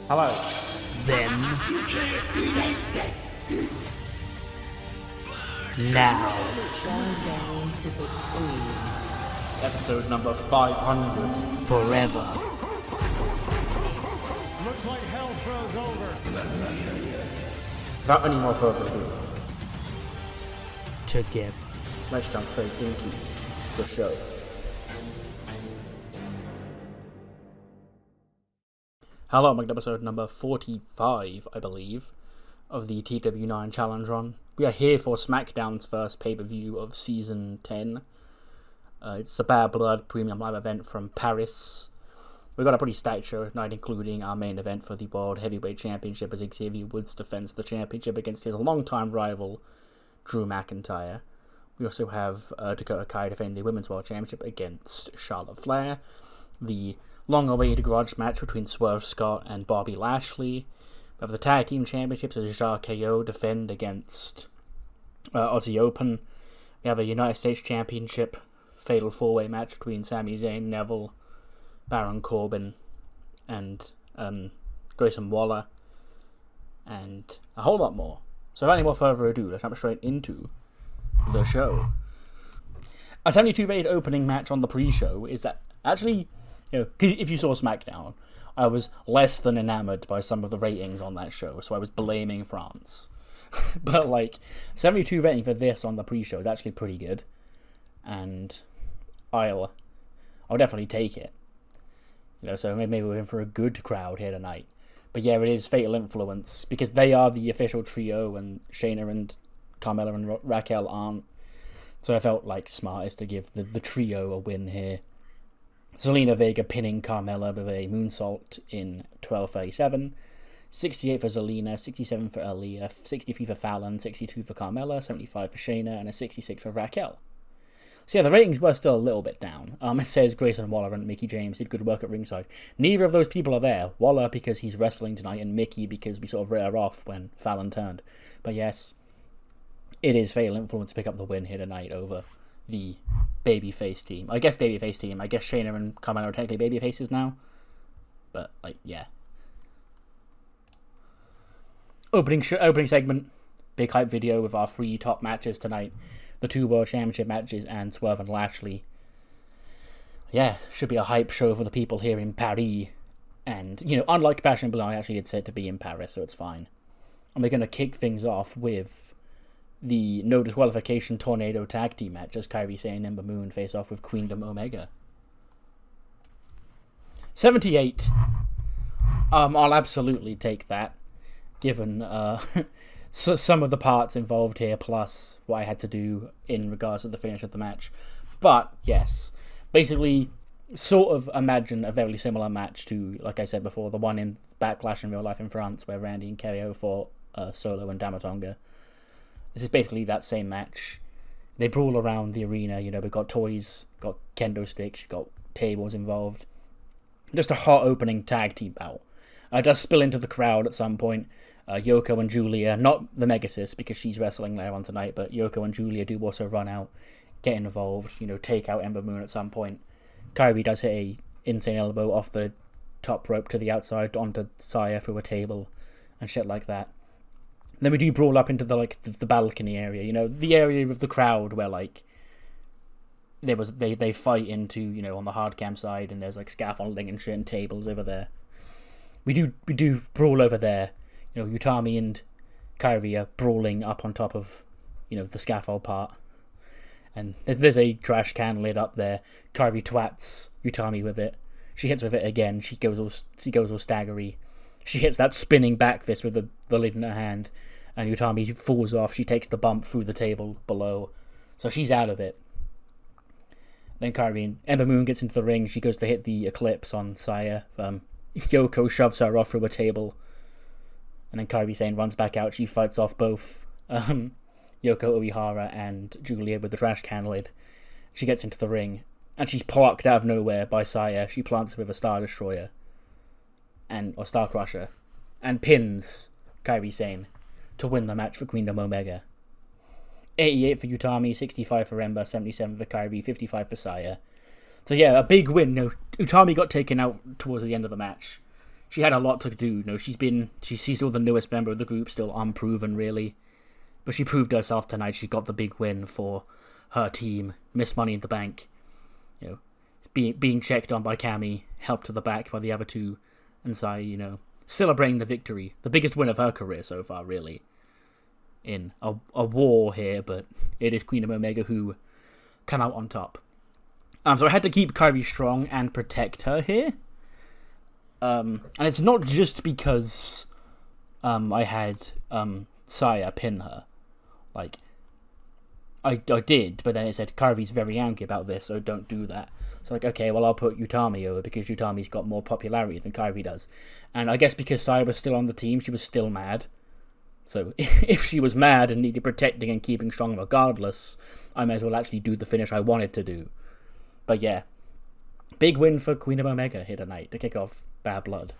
Hello. Then. Now. Countdown to the queens. Episode number 500. Forever. Looks like hell froze over. Without any more further ado, Together. let's jump straight into the show. Hello, welcome to episode number 45, I believe, of the TEW9 Challenge Run. We are here for SmackDown's first pay-per-view of Season 10. It's a Bad Blood premium live event from Paris. We've got a pretty stacked show tonight, including our main event for the World Heavyweight Championship as Xavier Woods defends the championship against his longtime rival, Drew McIntyre. We also have Dakota Kai defending the Women's World Championship against Charlotte Flair. The long-awaited grudge match between Swerve Scott and Bobby Lashley. We have the Tag Team Championships as KO defend against Aussie Open. We have a United States Championship Fatal 4-Way match between Sami Zayn, Neville, Baron Corbin, and Grayson Waller. And a whole lot more. So without any more further ado, let's jump straight into the show. A 72 rated opening match on the pre-show is that actually... You know, 'cause if you saw SmackDown, I was less than enamored by some of the ratings on that show, so I was blaming France. But, 72 rating for this on the pre-show is actually pretty good. And I'll definitely take it. You know, so maybe we're in for a good crowd here tonight. But yeah, it is Fatal Influence, because they are the official trio, and Shayna and Carmella and Raquel aren't. So I felt smartest to give the trio a win here. Zelina Vega pinning Carmella with a moonsault in 12:37. 68 for Zelina, 67 for Aaliyah, 63 for Fallon, 62 for Carmella, 75 for Shayna, and a 66 for Raquel. So yeah, the ratings were still a little bit down. It says Grayson Waller and Mickie James did good work at ringside. Neither of those people are there. Waller because he's wrestling tonight, and Mickie because we sort of wrote her off when Fallon turned. But yes, it is Fatal Influence to pick up the win here tonight over the babyface team. I guess babyface team. I guess Shayna and Carmella are technically babyfaces now. But, yeah. Opening segment. Big hype video with our 3 top matches tonight. The 2 World Championship matches and Swerve and Lashley. Yeah, should be a hype show for the people here in Paris. And, unlike Passion Blue, I actually did say it to be in Paris, so it's fine. And we're going to kick things off with the no disqualification tornado tag team match as Kairi Sane and Ember Moon face off with Queendom Omega. 78. I'll absolutely take that, given some of the parts involved here, plus what I had to do in regards to the finish of the match. But yes, basically, sort of imagine a very similar match to, like I said before, the one in Backlash in Real Life in France where Randy and KO fought Solo and Damatonga. This is basically that same match. They brawl around the arena, we've got toys, got kendo sticks, got tables involved. Just a hot opening tag team bout. Does spill into the crowd at some point. Yoko and Julia, not the Megasis because she's wrestling later on tonight, but Yoko and Julia do also run out, get involved, take out Ember Moon at some point. Kairi does hit a insane elbow off the top rope to the outside onto Saya through a table and shit like that. Then we do brawl up into the balcony area, the area of the crowd where they fight into, on the hard cam side, and there's scaffolding and shit and tables over there. We do brawl over there. Utami and Kairi are brawling up on top of, the scaffold part. And there's a trash can lid up there. Kairi twats Utami with it. She hits with it again. She goes all staggery. She hits that spinning back fist with the lid in her hand, and Utami falls off. She takes the bump through the table below, so she's out of it. Then Kairi and Ember Moon gets into the ring. She goes to hit the Eclipse on Saya. Yoko shoves her off through a table, and then Kairi Sane runs back out. She fights off both Yoko Uehara and Julia with the trash can lid. She gets into the ring, and she's plucked out of nowhere by Saya. She plants her with a Star Destroyer. Or Star Crusher, and pins Kairi Sane to win the match for Queendom Omega. 88 for Utami, 65 for Ember, 77 for Kairi, 55 for Saya. So yeah, a big win. Utami got taken out towards the end of the match. she had a lot to do. You know, she's still the newest member of the group, still unproven really, but she proved herself tonight. She got the big win for her team. Miss Money in the Bank, you know, being checked on by Cammy, helped to the back by the other two, and Sai, you know, celebrating the victory, the biggest win of her career so far, really. In a war here, but it is Queen of Omega who come out on top. So I had to keep Kairi strong and protect her here. And it's not just because I had Saya pin her. Like, I did, but then it said Kairi's very angry about this, so don't do that. So like, okay, well I'll put Utami over because Utami's got more popularity than Kairi does. And I guess because Saya was still on the team, she was still mad. So if she was mad and needed protecting and keeping strong regardless, I may as well actually do the finish I wanted to do. But yeah, big win for Queen of Omega here tonight to kick off Bad Blood.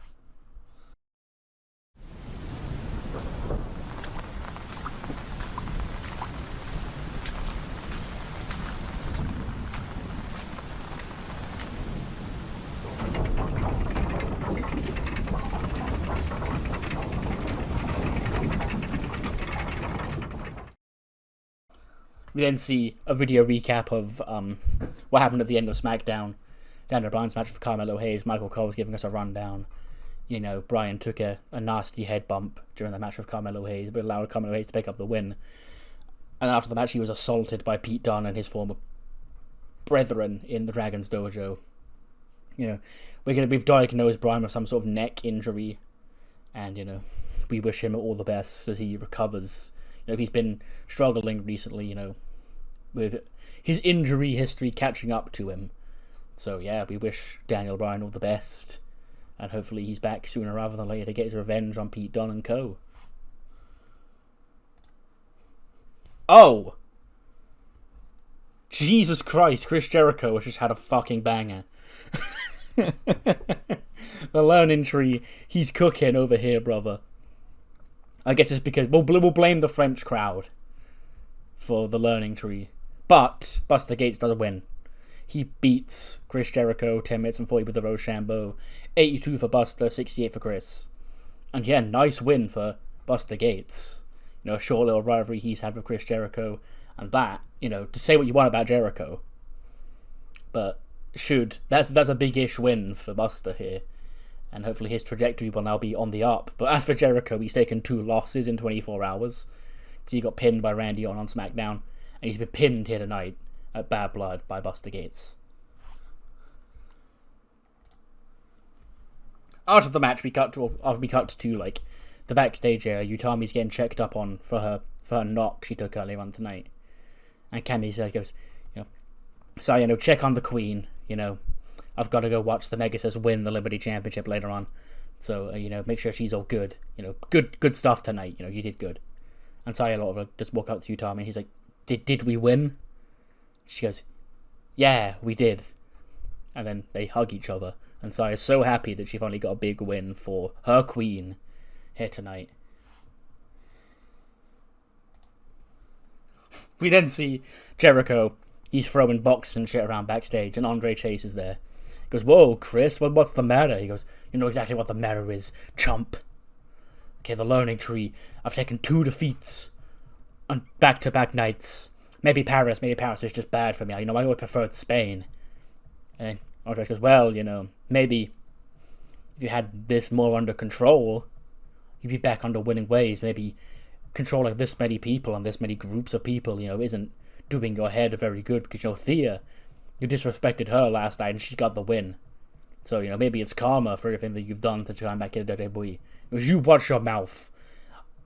We then see a video recap of what happened at the end of SmackDown. Daniel Bryan's match for Carmelo Hayes. Michael Cole's giving us a rundown. You know, Bryan took a nasty head bump during the match with Carmelo Hayes, but allowed Carmelo Hayes to pick up the win. And after the match, he was assaulted by Pete Dunne and his former brethren in the Dragon's Dojo. You know, we've diagnosed Bryan with some sort of neck injury, and you know, we wish him all the best as he recovers. You know, he's been struggling recently, you know, with his injury history catching up to him. So yeah, we wish Daniel Bryan all the best, and hopefully he's back sooner rather than later to get his revenge on Pete Dunne and co. Oh! Jesus Christ, Chris Jericho has just had a fucking banger. The learning tree, he's cooking over here, brother. I guess it's because we'll blame the French crowd for the learning tree. But Buster Gates does win. He beats Chris Jericho 10 minutes and 40 with the Rochambeau. 82 for Buster, 68 for Chris. And yeah, nice win for Buster Gates. You know, a short little rivalry he's had with Chris Jericho. And that, you know, to say what you want about Jericho. But that's a big-ish win for Buster here. And hopefully his trajectory will now be on the up. But as for Jericho, he's taken 2 losses in 24 hours. Because he got pinned by Randy on SmackDown. And he's been pinned here tonight at Bad Blood by Buster Gates. After the match, we cut to like the backstage area. Utami's getting checked up on for her knock she took earlier on tonight. And Cammy goes, you know, so, you know, check on the Queen, you know. I've got to go watch the Megasis win the Liberty Championship later on. So, you know, make sure she's all good. You know, good stuff tonight. You know, you did good. And Saya just walk out to Utami and he's like, Did we win? She goes, yeah, we did. And then they hug each other. And Saya's so happy that she finally got a big win for her queen here tonight. We then see Jericho. He's throwing boxes and shit around backstage, and Andre Chase is there. He goes, whoa, Chris, what's the matter? He goes, you know exactly what the matter is, chump. Okay, the learning tree. I've taken 2 defeats on back-to-back nights. Maybe Paris is just bad for me. You know, I always preferred Spain. And Andre goes, well, you know, maybe if you had this more under control, you'd be back under winning ways. Maybe controlling this many people and this many groups of people, you know, isn't doing your head very good. Because, you know, Thea, you disrespected her last night and she got the win. So, you know, maybe it's karma for everything that you've done to try and back into WWE. Because you watch your mouth.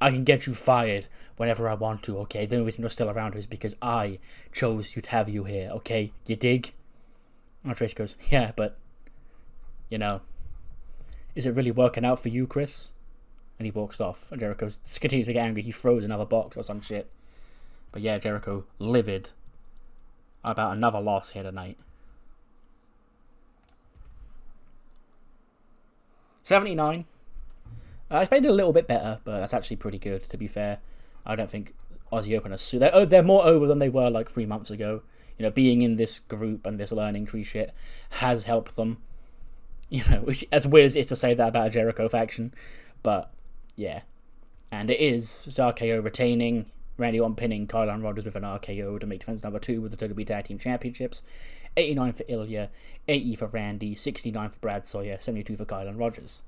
I can get you fired whenever I want to, okay? The only reason you're still around is because I chose to have you here, okay? You dig? And Trace goes, yeah, but, you know, is it really working out for you, Chris? And he walks off. And Jericho continues to get angry. He throws another box or some shit. But yeah, Jericho livid about another loss here tonight. 79. It's made it a little bit better, but that's actually pretty good, to be fair. I don't think Aussie Open are they're more over than they were like 3 months ago. You know, being in this group and this learning tree shit has helped them. You know, which, as weird as it is to say that about a Jericho faction, but yeah. And it is RKO retaining, Randy Orton pinning Kyle and Rogers with an RKO to make defense number 2 with the WWE Tag Team Championships. 89 for Ilya, 80 for Randy, 69 for Brad Sawyer, 72 for Kyle and Rogers.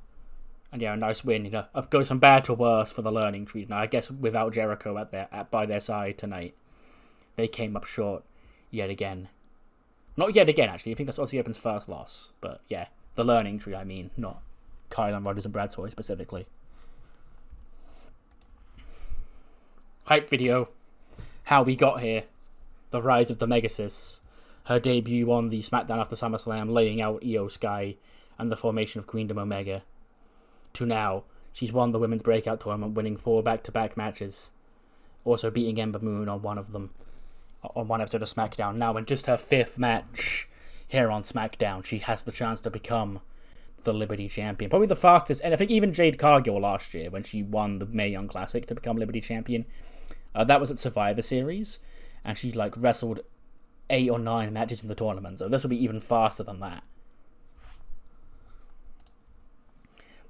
And yeah, a nice win. You know, it goes from bad to worse for the learning tree. Now, I guess without Jericho by their side tonight, they came up short yet again. Not yet again, actually. I think that's Aussie Open's first loss. But yeah, the learning tree, I mean, not Kyle and Rogers and Brad Sawyer specifically. Hype video. How we got here. The rise of the Megasis. Her debut on the SmackDown after SummerSlam, laying out Io Sky and the formation of Queendom Omega. To now, she's won the Women's Breakout Tournament, winning 4 back-to-back matches. Also beating Ember Moon on one of them, on one episode of SmackDown. Now, in just her 5th match here on SmackDown, she has the chance to become the Liberty Champion. Probably the fastest, and I think even Jade Cargill last year, when she won the Mae Young Classic to become Liberty Champion, that was at Survivor Series, and she wrestled 8 or 9 matches in the tournament, so this will be even faster than that.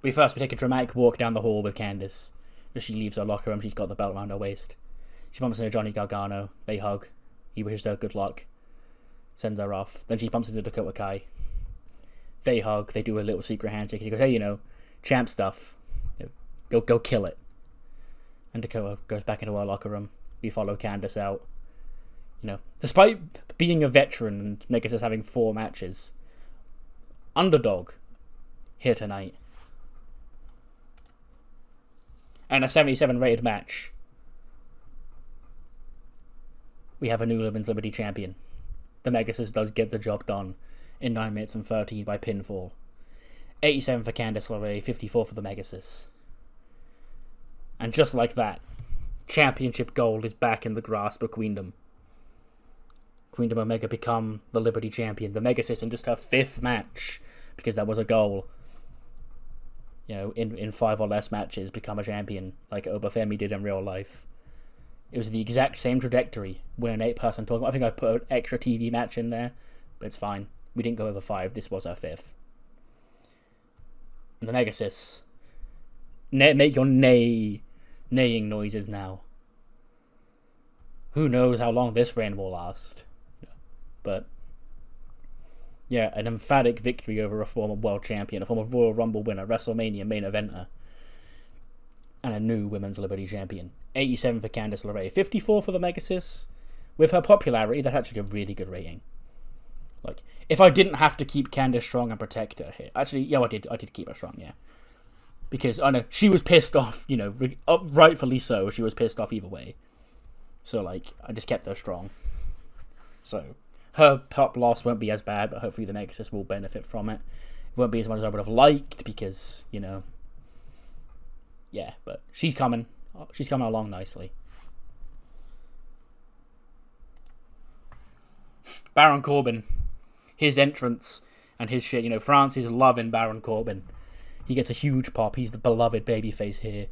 We take a dramatic walk down the hall with Candice as she leaves her locker room. She's got the belt around her waist. She bumps into Johnny Gargano. They hug. He wishes her good luck. Sends her off. Then she bumps into Dakota Kai. They hug. They do a little secret handshake. He goes, hey, you know, champ stuff. Go kill it. And Dakota goes back into her locker room. We follow Candice out. You know, despite being a veteran and making us having 4 matches, underdog here tonight. And a 77 rated match. We have a new Women's Liberty Champion. The Megasis does get the job done in 9 minutes and 13 by pinfall. 87 for Candice LeRae, 54 for the Megasis. And just like that, championship gold is back in the grasp of Queendom. Queendom Omega become the Liberty Champion. The Megasis in just her 5th match, because that was a goal. You know, in 5 or less matches, become a champion, like Oba Femi did in real life. It was the exact same trajectory. We're an 8-person tournament. I think I put an extra TV match in there, but it's fine. We didn't go over 5. This was our 5th. And the Megasis. Make your neighing noises now. Who knows how long this reign will last. But yeah, an emphatic victory over a former world champion, a former Royal Rumble winner, WrestleMania main eventer, and a new Women's Liberty Champion. 87 for Candice LeRae, 54 for the Megasis. With her popularity, that's actually a really good rating. Like, if I didn't have to keep Candice strong and protect her here, actually, yeah, I did keep her strong, yeah. Because I know she was pissed off, you know, rightfully so. She was pissed off either way. So like, I just kept her strong. So her pop loss won't be as bad, but hopefully the Megasis will benefit from it. It won't be as much as I would have liked because, you know, yeah, but she's coming along nicely. Baron Corbin, his entrance and his shit, you know, France is loving Baron Corbin. He gets a huge pop. He's the beloved babyface here.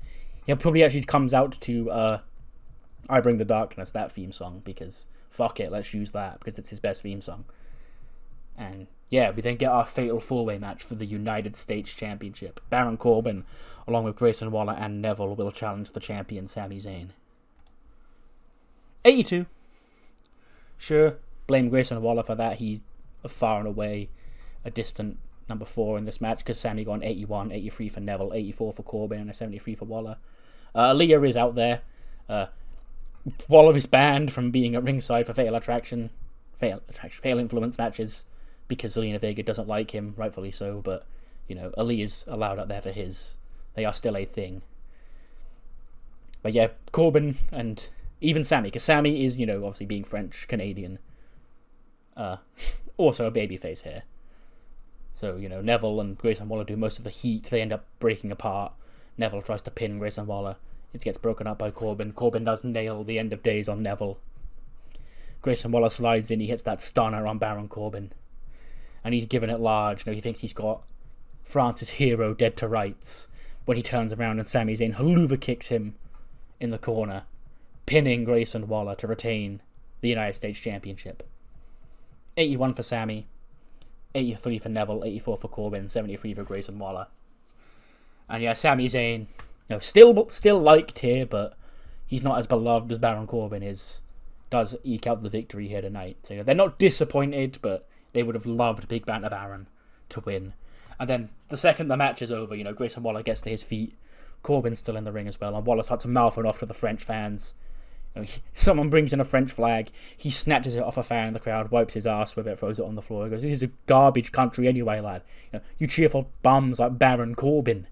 He probably actually comes out to I Bring the Darkness, that theme song, because fuck it, let's use that, because it's his best theme song. And yeah, we then get our fatal 4-way match for the United States Championship. Baron Corbin, along with Grayson Waller and Neville, will challenge the champion Sami Zayn. 82. Sure, blame Grayson Waller for that. He's far and away a distant number 4 in this match, because Sami got an 81, 83 for Neville, 84 for Corbin, and a 73 for Waller. Aaliyah is out there. Waller is banned from being at ringside for fatal influence matches because Zelina Vega doesn't like him, rightfully so, but, you know, Aaliyah's allowed out there for his. They are still a thing. But yeah, Corbin and even Sami, because Sami is, you know, obviously being French-Canadian, also a babyface here. So, you know, Neville and Grayson Waller do most of the heat. They end up breaking apart. Neville tries to pin Grayson Waller. It gets broken up by Corbin. Corbin does nail the end of days on Neville. Grayson Waller slides in. He hits that stunner on Baron Corbin. And he's given it large. You know, he thinks he's got France's hero dead to rights. When he turns around and Sami Zayn haluva kicks him in the corner, pinning Grayson Waller to retain the United States Championship. 81 for Sami. 83 for Neville, 84 for Corbin, 73 for Grayson Waller. And yeah, Sami Zayn, still liked here, but he's not as beloved as Baron Corbin does eke out the victory here tonight. So they're not disappointed, but they would have loved Big Banter Baron to win. And then the second the match is over, Grayson Waller gets to his feet. Corbin's still in the ring as well, and Waller starts mouthing off to the French fans. Someone brings in a French flag, he snatches it off a fan in the crowd, wipes his ass with it, throws it on the floor. He goes, "This is a garbage country anyway, lad. You cheer for bums like Baron Corbin."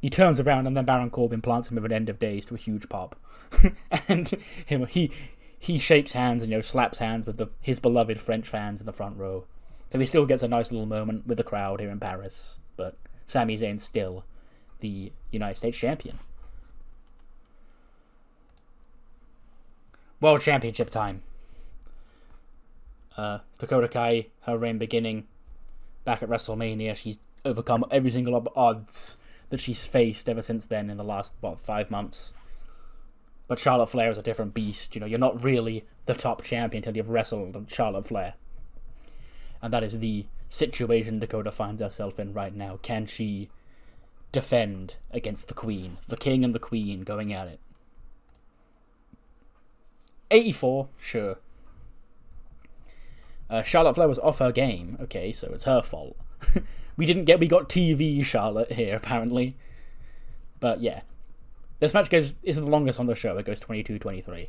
He turns around, and then Baron Corbin plants him with an end of days to a huge pop. And he shakes hands and slaps hands with his beloved French fans in the front row. So he still gets a nice little moment with the crowd here in Paris. But Sami Zayn's still the United States champion. World Championship time. Dakota Kai, her reign beginning back at WrestleMania. She's overcome every single odds that she's faced ever since then in the last, 5 months. But Charlotte Flair is a different beast. You're not really the top champion until you've wrestled Charlotte Flair. And that is the situation Dakota finds herself in right now. Can she defend against the Queen? The King and the Queen going at it. 84, sure. Charlotte Flair was off her game. Okay, so it's her fault. We got TV Charlotte here, apparently. But yeah. This match isn't the longest on the show. It goes 22-23.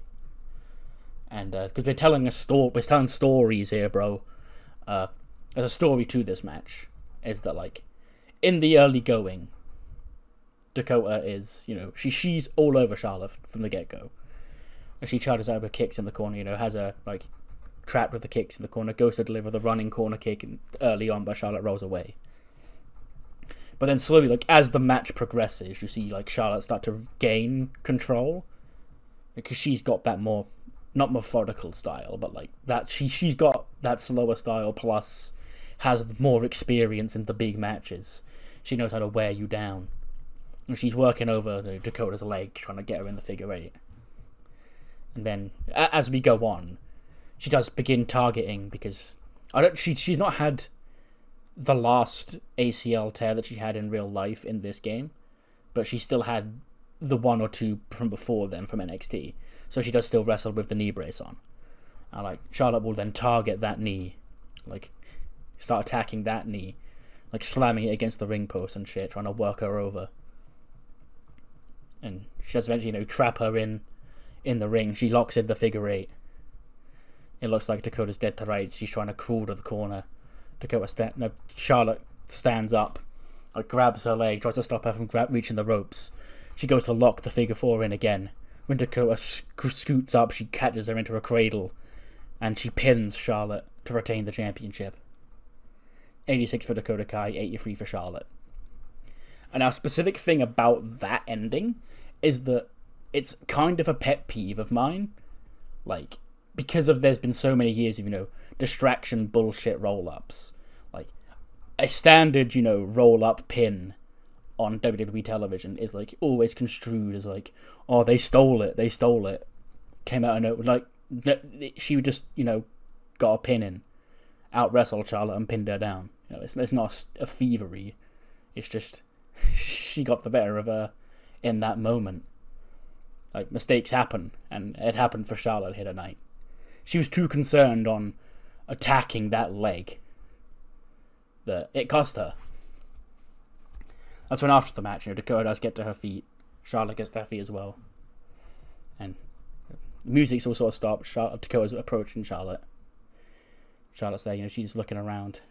And, because we're telling stories here, bro. There's a story to this match. Is that, in the early going, Dakota is, she's all over Charlotte from the get-go. And she charges out with kicks in the corner, has her, trapped with the kicks in the corner, goes to deliver the running corner kick early on, but Charlotte rolls away. But then slowly, as the match progresses, you see, Charlotte start to gain control. Because she's got that more, not methodical style, but, that she's got that slower style, plus has more experience in the big matches. She knows how to wear you down. And she's working over Dakota's leg, trying to get her in the figure eight. And then, as we go on, she does begin targeting, because she's not had the last ACL tear that she had in real life in this game, but she still had the one or two from before then from NXT, so she does still wrestle with the knee brace on. And Charlotte will then target that knee, start attacking that knee, slamming it against the ring post and shit, trying to work her over. And she does eventually trap her in the ring. She locks in the figure eight. It looks like Dakota's dead to rights. She's trying to crawl to the corner. Charlotte stands up, grabs her leg, tries to stop her from reaching the ropes. She goes to lock the figure four in again. When Dakota scoots up, she catches her into a cradle, and she pins Charlotte to retain the championship. 86 for Dakota Kai, 83 for Charlotte. And our specific thing about that ending is that it's kind of a pet peeve of mine. Because there's been so many years of, distraction bullshit roll-ups. A standard, roll-up pin on WWE television is, always construed as, oh, they stole it. Came out of nowhere. She just, got a pin in. Out-wrestled Charlotte and pinned her down. It's not a thievery. It's just, she got the better of her in that moment. Mistakes happen, and it happened for Charlotte here tonight. She was too concerned on attacking that leg that it cost her. That's when after the match, Dakota does get to her feet. Charlotte gets to her feet as well. And the music's all sort of stopped. Dakota's approaching Charlotte. Charlotte's there, she's looking around.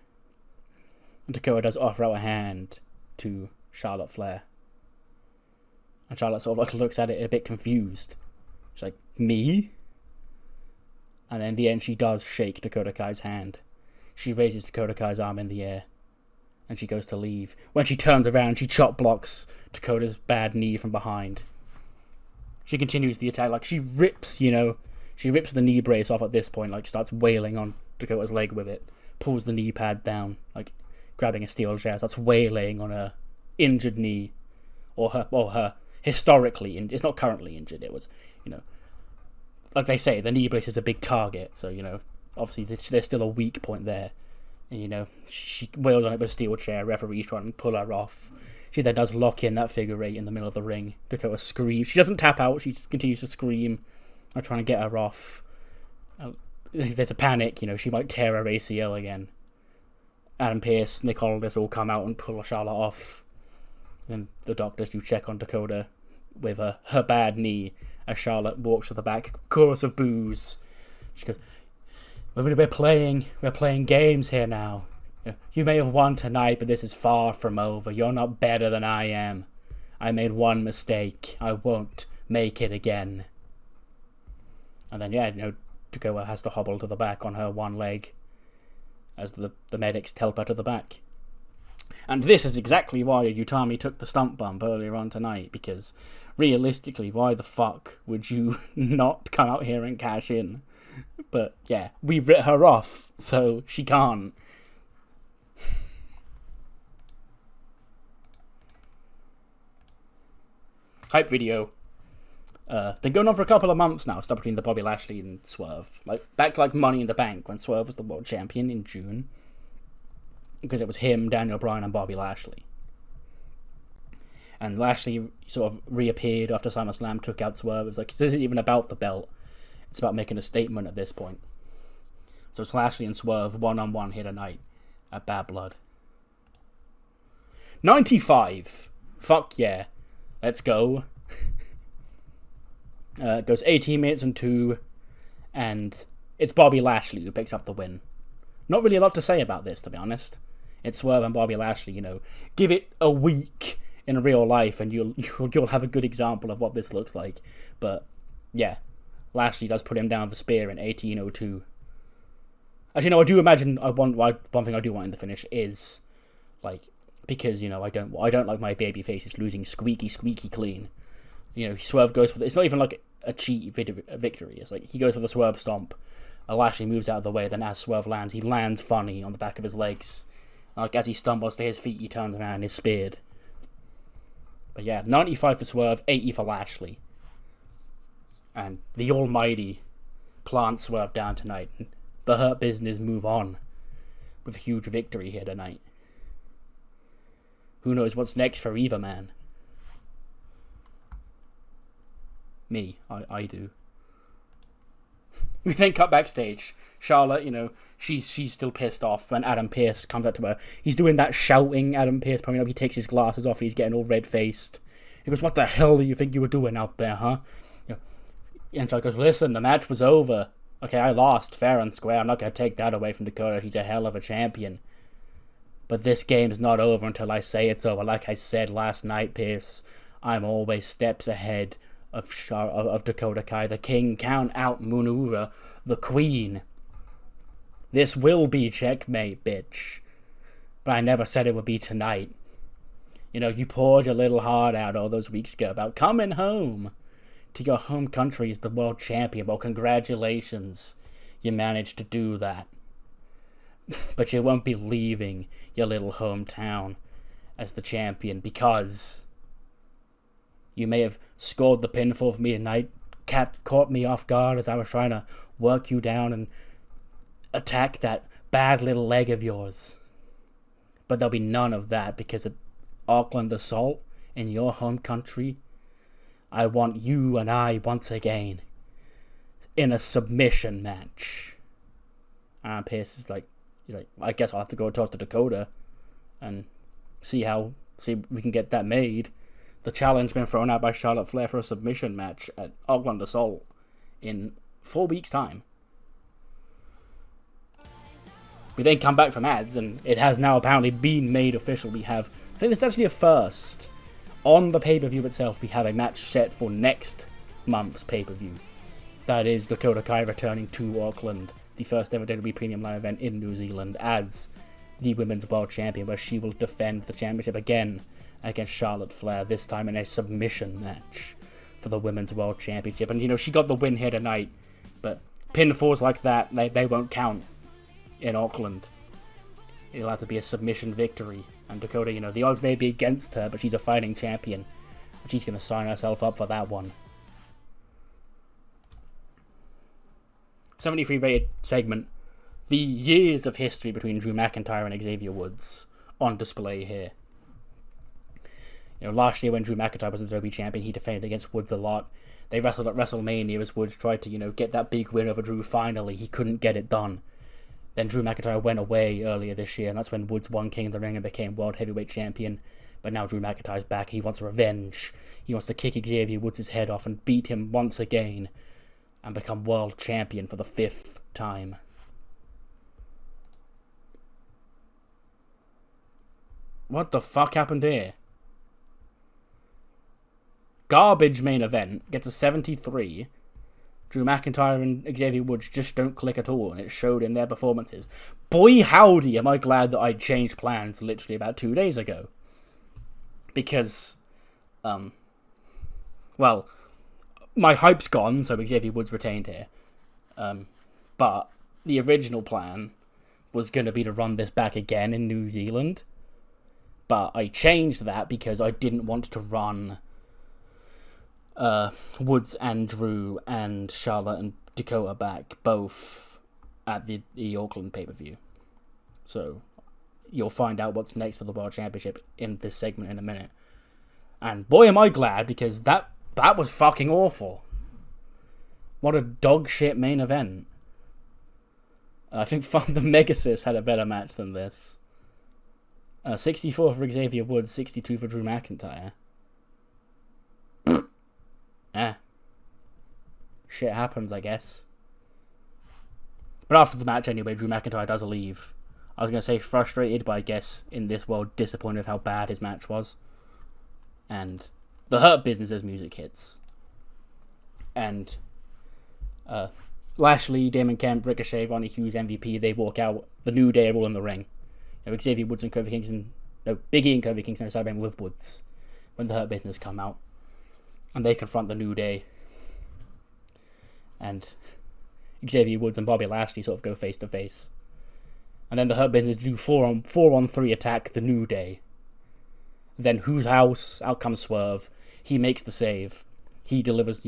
And Dakota does offer out a hand to Charlotte Flair. And Charlotte sort of looks at it a bit confused. She's like, me? And then in the end, she does shake Dakota Kai's hand. She raises Dakota Kai's arm in the air. And she goes to leave. When she turns around, she chop blocks Dakota's bad knee from behind. She continues the attack. She rips, she rips the knee brace off at this point. Starts wailing on Dakota's leg with it. Pulls the knee pad down. Grabbing a steel chair. Starts wailing on her injured knee. Or her historically injured. It's not currently injured. It was, like they say, the knee brace is a big target. So, obviously there's still a weak point there. And, she wails on it with a steel chair. Referee's trying to pull her off. She then does lock in that figure eight in the middle of the ring. Dakota screams. She doesn't tap out. She continues to scream. I'm trying to get her off. There's a panic. She might tear her ACL again. Adam Pearce, Nick Aldis all come out and pull Charlotte off. Then the doctors do check on Dakota with her bad knee as Charlotte walks to the back. Chorus of boos. She goes, we're playing games here now. You may have won tonight, but this is far from over. You're not better than I am. I made one mistake. I won't make it again. And then, Dakota has to hobble to the back on her one leg as the medics help her to the back. And this is exactly why Utami took the stump bump earlier on tonight, because realistically, why the fuck would you not come out here and cash in? But yeah, we writ her off, so she can't. Hype video. Been going on for a couple of months now, stuff between the Bobby Lashley and Swerve. Back to Money in the Bank, when Swerve was the world champion in June. Because it was him, Daniel Bryan, and Bobby Lashley. And Lashley sort of reappeared after SummerSlam, took out Swerve. It was this isn't even about the belt. It's about making a statement at this point. So it's Lashley and Swerve one-on-one here tonight at Bad Blood. 95. Fuck yeah. Let's go. It goes 18 minutes and 2, and it's Bobby Lashley who picks up the win. Not really a lot to say about this, to be honest. It's Swerve and Bobby Lashley, Give it a week in real life, and you'll have a good example of what this looks like. But, yeah. Lashley does put him down with a spear in 18:02. Actually, no, I do imagine one thing I do want in the finish is, because, I don't like my baby faces losing squeaky clean. Swerve goes for it's not even like a cheat victory. It's he goes for the Swerve stomp. Lashley moves out of the way, then as Swerve lands, he lands funny on the back of his legs. As he stumbles to his feet, he turns around and is speared. But yeah, 95 for Swerve, 80 for Lashley. And the Almighty plants Swerve down tonight. The Hurt Business move on with a huge victory here tonight. Who knows what's next for either man? Me, I do. We then cut backstage. Charlotte, she's still pissed off when Adam Pearce comes up to her. He's doing that shouting, Adam Pearce, coming up. He takes his glasses off. He's getting all red-faced. He goes, what the hell do you think you were doing out there, huh? And Charlotte goes, listen, the match was over. Okay, I lost, fair and square. I'm not going to take that away from Dakota. He's a hell of a champion. But this game's not over until I say it's over. Like I said last night, Pearce, I'm always steps ahead of Dakota Kai, the king. Count out maneuver, the queen. This will be checkmate, bitch. But I never said it would be tonight. You poured your little heart out all those weeks ago about coming home to your home country as the world champion. Well, congratulations. You managed to do that. But you won't be leaving your little hometown as the champion, because you may have scored the pinfall for me tonight, caught me off guard as I was trying to work you down and attack that bad little leg of yours. But there'll be none of that, because at Auckland Assault, in your home country, I want you and I once again in a submission match. And Pearce is he's like, I guess I'll have to go talk to Dakota and see if we can get that made. The challenge been thrown out by Charlotte Flair for a submission match at Auckland Assault in 4 weeks' time. We then come back from ads, and it has now apparently been made official. I think this is actually a first. On the pay-per-view itself, we have a match set for next month's pay-per-view. That is Dakota Kai returning to Auckland, the first ever WWE Premium Live event in New Zealand, as the Women's World Champion, where she will defend the championship again against Charlotte Flair, this time in a submission match for the Women's World Championship. And, she got the win here tonight, but pinfalls like that, they won't count in Auckland. It'll have to be a submission victory. And Dakota, the odds may be against her, but she's a fighting champion. And she's going to sign herself up for that one. 73 rated segment. the years of history between Drew McIntyre and Xavier Woods on display here. Last year when Drew McIntyre was the WWE champion, he defended against Woods a lot. They wrestled at WrestleMania as Woods tried to, get that big win over Drew finally. He couldn't get it done. Then Drew McIntyre went away earlier this year, and that's when Woods won King of the Ring and became World Heavyweight Champion. But now Drew McIntyre's back. He wants revenge. He wants to kick Xavier Woods' head off and beat him once again and become World Champion for the 5th time. What the fuck happened here? Garbage main event gets a 73. Drew McIntyre and Xavier Woods just don't click at all, and it showed in their performances. Boy howdy, am I glad that I changed plans literally about 2 days ago. Because, well, my hype's gone, so Xavier Woods retained here. But the original plan was going to be to run this back again in New Zealand. But I changed that because I didn't want to run Woods and Drew and Charlotte and Dakota back both at the Auckland pay-per-view. So you'll find out what's next for the World Championship in this segment in a minute. And boy am I glad, because that was fucking awful. What a dog shit main event. I think the Megasis had a better match than this. 64 for Xavier Woods, 62 for Drew McIntyre. Shit happens, I guess. But after the match anyway, Drew McIntyre does leave. I was going to say frustrated, but I guess in this world disappointed with how bad his match was. And the Hurt Business's music hits. And Lashley, Damon Kemp, Ricochet, Ronnie Hughes, MVP, they walk out. The New Day are all in the ring. Xavier Woods and Kofi Kingston, Big E and Kofi Kingston are celebrating with Woods when the Hurt Business come out. And they confront the New Day. And Xavier Woods and Bobby Lashley sort of go face to face. And then the Hurt Business do 4-on-3 attack the New Day. Then whose house? Out comes Swerve. He makes the save. He delivers,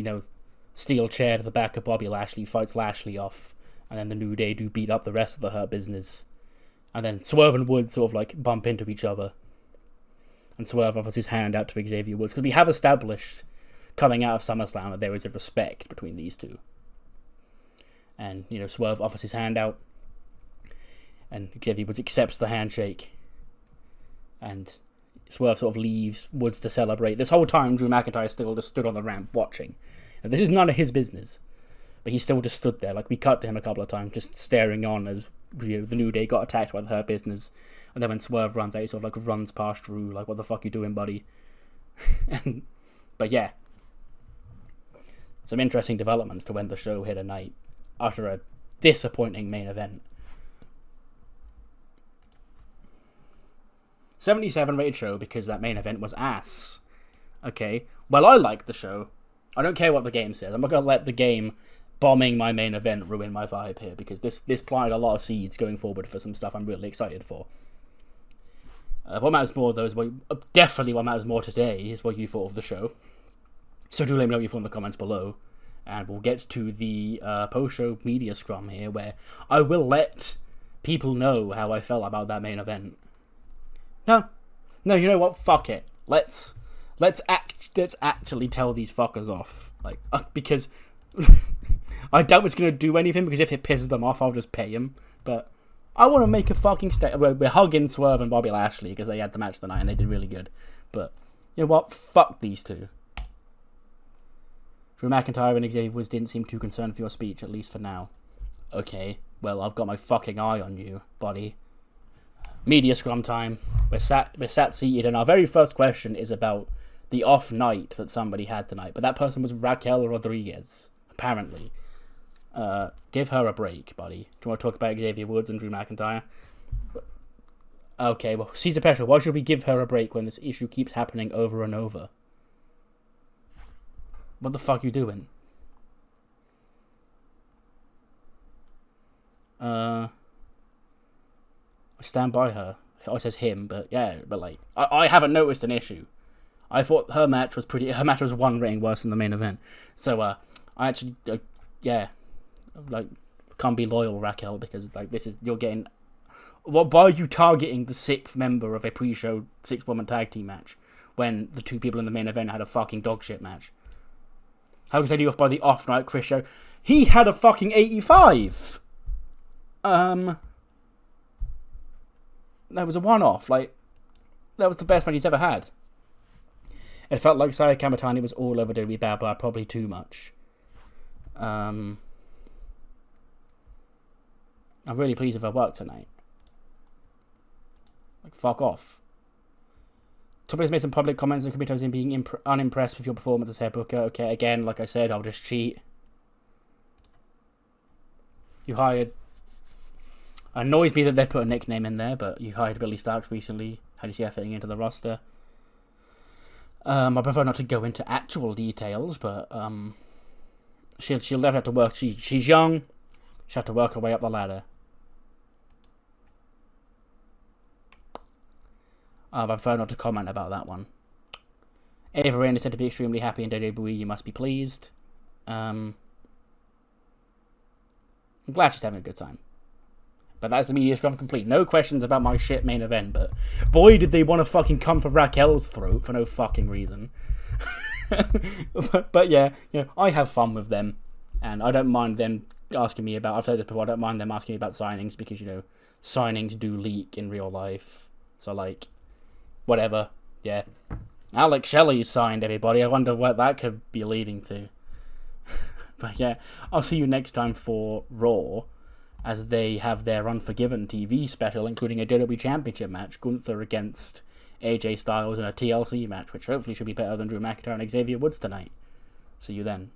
steel chair to the back of Bobby Lashley, fights Lashley off. And then the New Day do beat up the rest of the Hurt Business. And then Swerve and Woods sort of bump into each other. And Swerve offers his hand out to Xavier Woods. Because we have established, coming out of SummerSlam, that there is a respect between these two. And, Swerve offers his hand out. And Xavier Woods accepts the handshake. And Swerve sort of leaves Woods to celebrate. This whole time, Drew McIntyre still just stood on the ramp watching. And this is none of his business. But he still just stood there. We cut to him a couple of times, just staring on as the New Day got attacked by the Hurt Business. And then when Swerve runs out, he sort of runs past Drew, what the fuck you doing, buddy? But yeah. Some interesting developments to end the show here tonight after a disappointing main event. 77 rated show because that main event was ass. Okay, well, I like the show. I don't care what the game says. I'm not going to let the game bombing my main event ruin my vibe here, because this planted a lot of seeds going forward for some stuff I'm really excited for. What matters more, though, is definitely what matters more today is what you thought of the show. So do let me know what you thought in the comments below. And we'll get to the post-show media scrum here, where I will let people know how I felt about that main event. No, you know what? Fuck it. Let's actually tell these fuckers off. Because I doubt it's gonna do anything. Because if it pisses them off, I'll just pay him. But I want to make a fucking statement. We're hugging Swerve and Bobby Lashley because they had the match tonight and they did really good. But you know what? Fuck these two. Drew McIntyre and Xavier Woods didn't seem too concerned for your speech, at least for now. Okay, well, I've got my fucking eye on you, buddy. Media scrum time. We're sat seated, and our very first question is about the off night that somebody had tonight. But that person was Raquel Rodriguez, apparently. Give her a break, buddy. Do you want to talk about Xavier Woods and Drew McIntyre? Okay, well, Caesar Petra, why should we give her a break when this issue keeps happening over and over? What the fuck are you doing? I stand by her. Oh, it says him, but yeah, I haven't noticed an issue. I thought her match was one rating worse than the main event. So, I actually, can't be loyal, Raquel, because like this is you're getting. Why are you targeting the 6th member of a pre-show 6-woman tag team match when the 2 people in the main event had a fucking dogshit match? How can I do off by the off-night Chris show? He had a fucking 85. That was a one-off. Like, that was the best match he's ever had. It felt like Saya Kamatani was all over WWE Bad Blood, probably too much. I'm really pleased with her work tonight. Like, fuck off. Somebody's made some public comments on Kumito's in being unimpressed with your performance as head booker. Okay, again, like I said, I'll just cheat. You hired... Annoys me that they've put a nickname in there, but you hired Billy Starks recently. How do you see her fitting into the roster? I prefer not to go into actual details, but she'll definitely have to work. She's young. She'll have to work her way up the ladder. I prefer not to comment about that one. Ava Rain is said to be extremely happy in WWE. You must be pleased. I'm glad she's having a good time. But that's the media scrum complete. No questions about my shit main event, but boy did they want to fucking come for Raquel's throat for no fucking reason. but yeah, you know, I have fun with them, and I don't mind them asking me about, I've said this before, I don't mind them asking me about signings, because, you know, signings do leak in real life. So, like, whatever. Yeah. Alex Shelley's signed, everybody. I wonder what that could be leading to. But yeah, I'll see you next time for Raw, as they have their Unforgiven TV special, including a WWE Championship match, Gunther against AJ Styles, in a TLC match, which hopefully should be better than Drew McIntyre and Xavier Woods tonight. See you then.